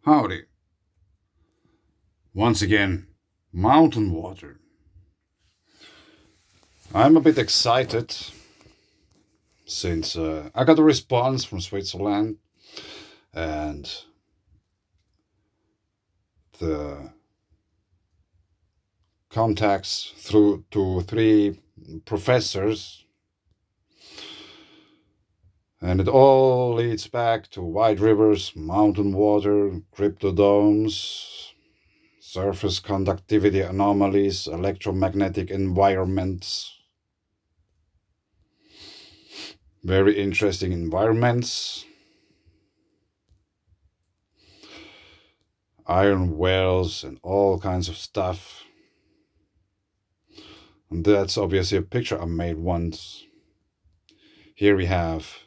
Howdy. Once again, Mountainwater. I'm a bit excited since I got a response from Switzerland and the contacts through to three professors, and it all leads back to wide rivers, mountain water, cryptodomes, surface conductivity anomalies, electromagnetic environments. Very interesting environments. Iron wells and all kinds of stuff. And that's obviously a picture I made once. Here we have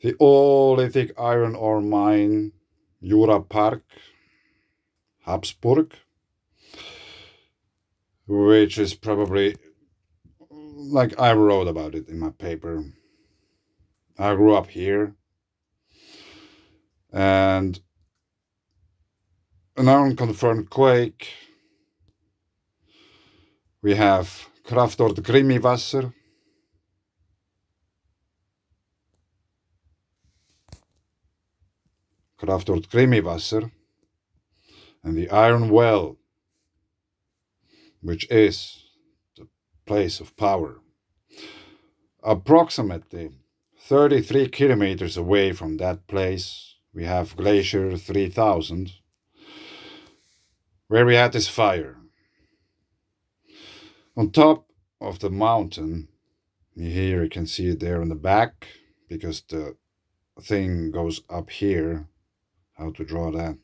the Olithic iron ore mine, Jura Park, Habsburg, which is probably like I wrote about it in my paper. I grew up here, and an unconfirmed quake. We have Kraftort Grimmiwasser, Kraftort Grimmiwasser, and the Iron Well, which is the place of power. Approximately 33 kilometers away from that place, we have Glacier 3000, where we had this fire. On top of the mountain, here you can see it there in the back, because the thing goes up here. How to draw that?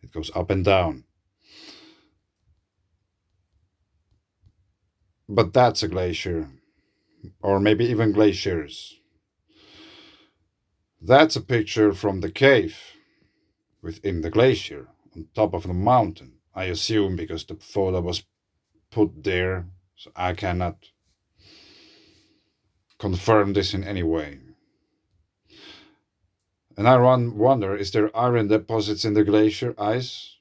It goes up and down. But that's a glacier, or maybe even glaciers. That's a picture from the cave within the glacier on top of the mountain. I assume because the photo was put there, so I cannot confirm this in any way. And I wonder, is there iron deposits in the glacier ice?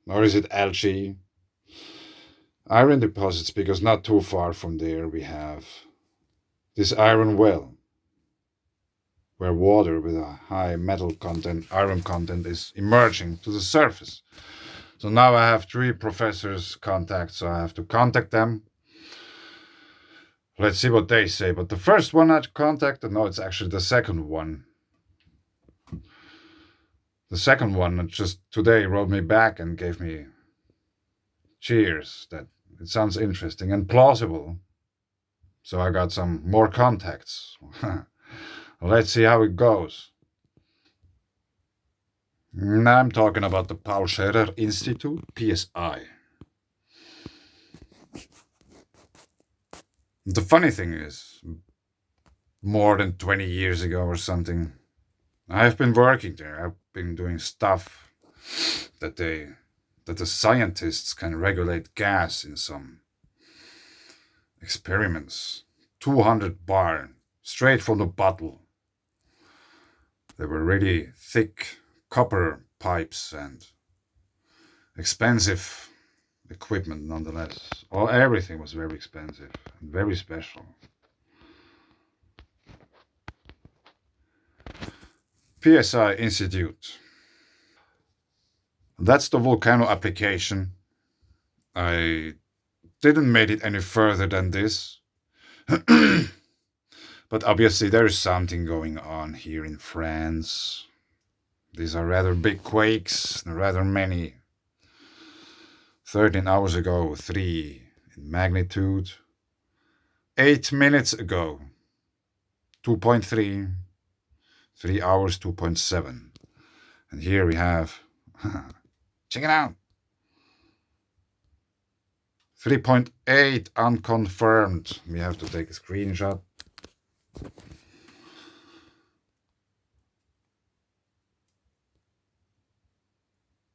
Or is it algae? Iron deposits, because not too far from there we have this iron well, where water with a high metal content, iron content, is emerging to the surface. So now I have three professors' contacts, so I have to contact them. Let's see what they say. But the first one I contacted, no, it's actually the second one. The second one just today wrote me back and gave me cheers. That it sounds interesting and plausible. So I got some more contacts. Let's see how it goes. Now I'm talking about the Paul Scherrer Institute, PSI. The funny thing is, more than 20 years ago or something, I've been working there. I've been doing stuff that the scientists can regulate gas in some experiments. 200 bar, straight from the bottle. They were really thick copper pipes and expensive equipment nonetheless. Everything was very expensive and very special. PSI Institute. That's the volcano application. I didn't make it any further than this. But obviously there is something going on here in France. These are rather big quakes, rather many. 13 hours ago, 3 in magnitude. 8 minutes ago, 2.3. 3 hours, 2.7. And here we have, check it out, 3.8 unconfirmed. We have to take a screenshot.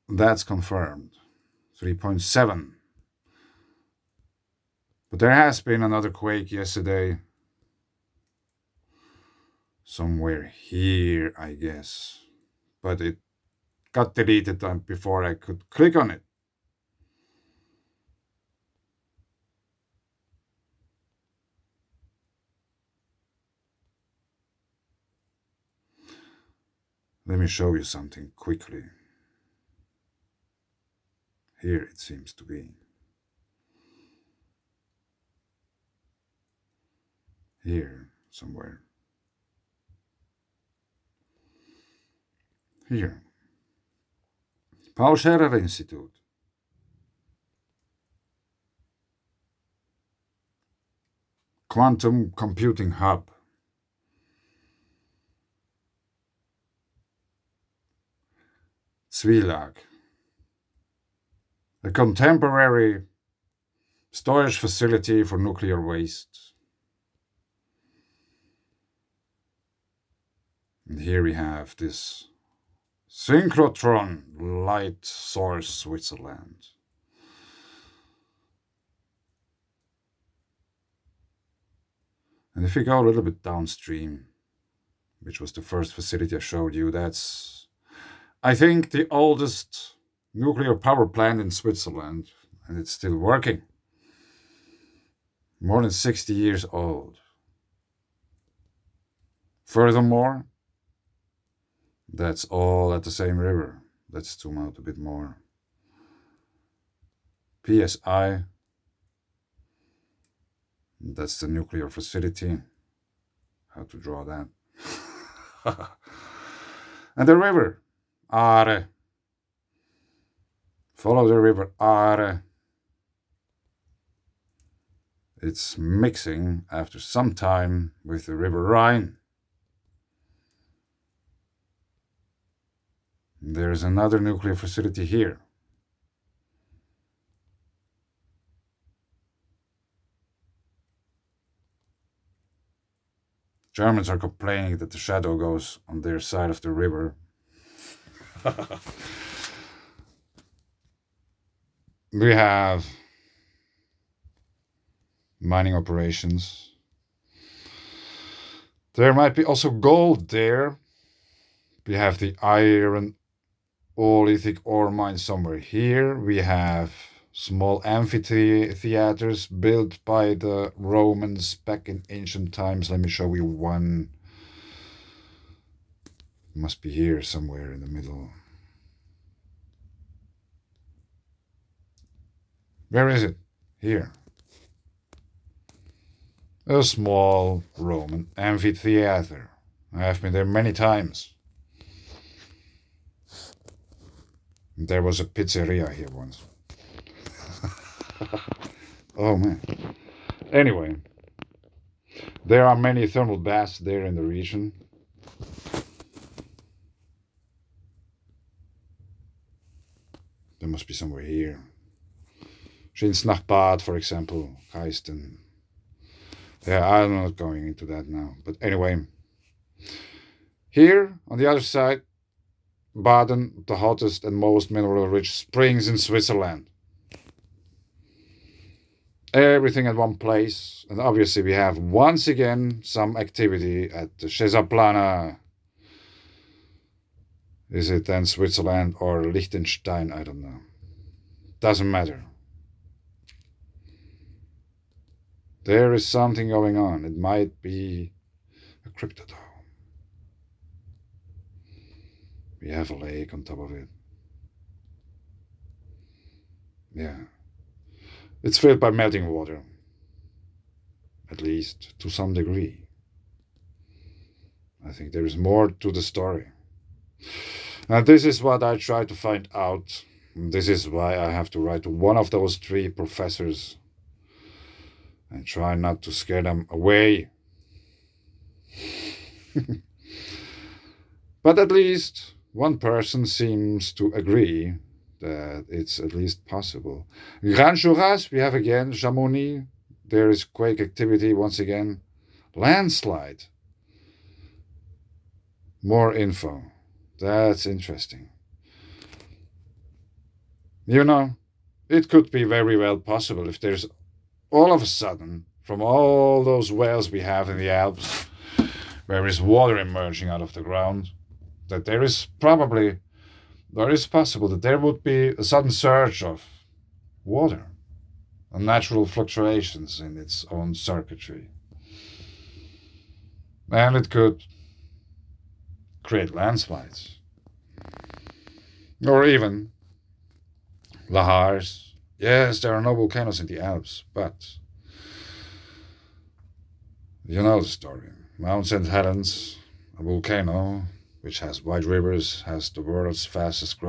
That's confirmed. 3.7. But there has been another quake yesterday. Somewhere here, I guess. But it got deleted before I could click on it. Let me show you something quickly. Here it seems to be. Here, somewhere. Here. Paul Scherrer Institute. Quantum Computing Hub. Zwilag. A contemporary storage facility for nuclear waste. And here we have this synchrotron light source, Switzerland. And if you go a little bit downstream, which was the first facility I showed you, that's, I think, the oldest nuclear power plant in Switzerland, and it's still working. More than 60 years old. Furthermore, that's all at the same river. Let's zoom out a bit more. PSI. That's the nuclear facility. How to draw that. And the river, Aare. Follow the river Aare. It's mixing after some time with the river Rhine. There's another nuclear facility here. Germans are complaining that the shadow goes on their side of the river. We have mining operations. There might be also gold there. We have the iron Oolithic ore mine somewhere here. We have small amphitheaters built by the Romans back in ancient times. Let me show you one. It must be here somewhere in the middle. Where is it? Here. A small Roman amphitheater. I have been there many times. There was a pizzeria here once. Oh man. Anyway, there are many thermal baths there in the region. There must be somewhere here. Schinsnachbad, for example, Geisten. Yeah, I'm not going into that now. But anyway, here on the other side, Baden, the hottest and most mineral-rich springs in Switzerland. Everything at one place. And obviously we have once again some activity at the Schesaplana. Is it then Switzerland or Liechtenstein? I don't know. Doesn't matter. There is something going on. It might be a cryptodome. We have a lake on top of it. Yeah. It's filled by melting water. At least to some degree. I think there is more to the story. And this is what I try to find out. This is why I have to write to one of those 3 professors and try not to scare them away. But at least one person seems to agree that it's at least possible. Grand Juras, we have again Chamonix. There is quake activity once again. Landslide. More info. That's interesting. You know, it could be very well possible if there's all of a sudden, from all those wells we have in the Alps, where is water emerging out of the ground, that there is probably there is possible that there would be a sudden surge of water and natural fluctuations in its own circuitry. And it could create landslides. Or even lahars. Yes, there are no volcanoes in the Alps, but you know the story. Mount St. Helens, a volcano which has wide rivers, has the world's fastest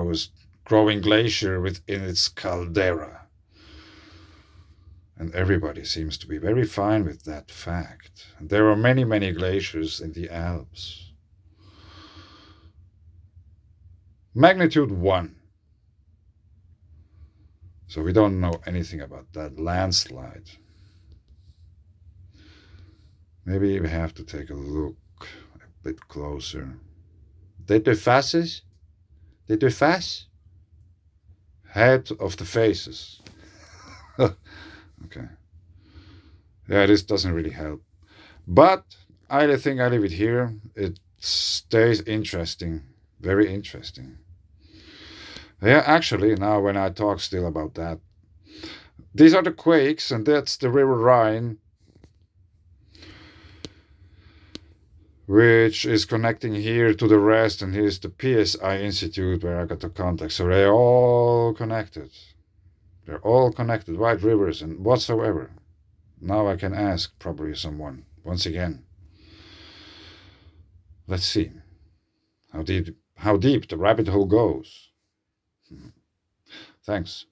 growing glacier within its caldera. And everybody seems to be very fine with that fact. And there are many, many glaciers in the Alps. Magnitude 1. So we don't know anything about that landslide. Maybe we have to take a look a bit closer. De faces? De face? Head of the faces. Okay. Yeah, this doesn't really help. But I think I leave it here. It stays interesting. Very interesting. Yeah, actually, now when I talk still about that, these are the quakes, and that's the River Rhine, which is connecting here to the rest, and here's the PSI Institute where I got the contact. So they're all connected. They're all connected, wide rivers and whatsoever. Now I can ask probably someone once again. Let's see how deep the rabbit hole goes. Thanks.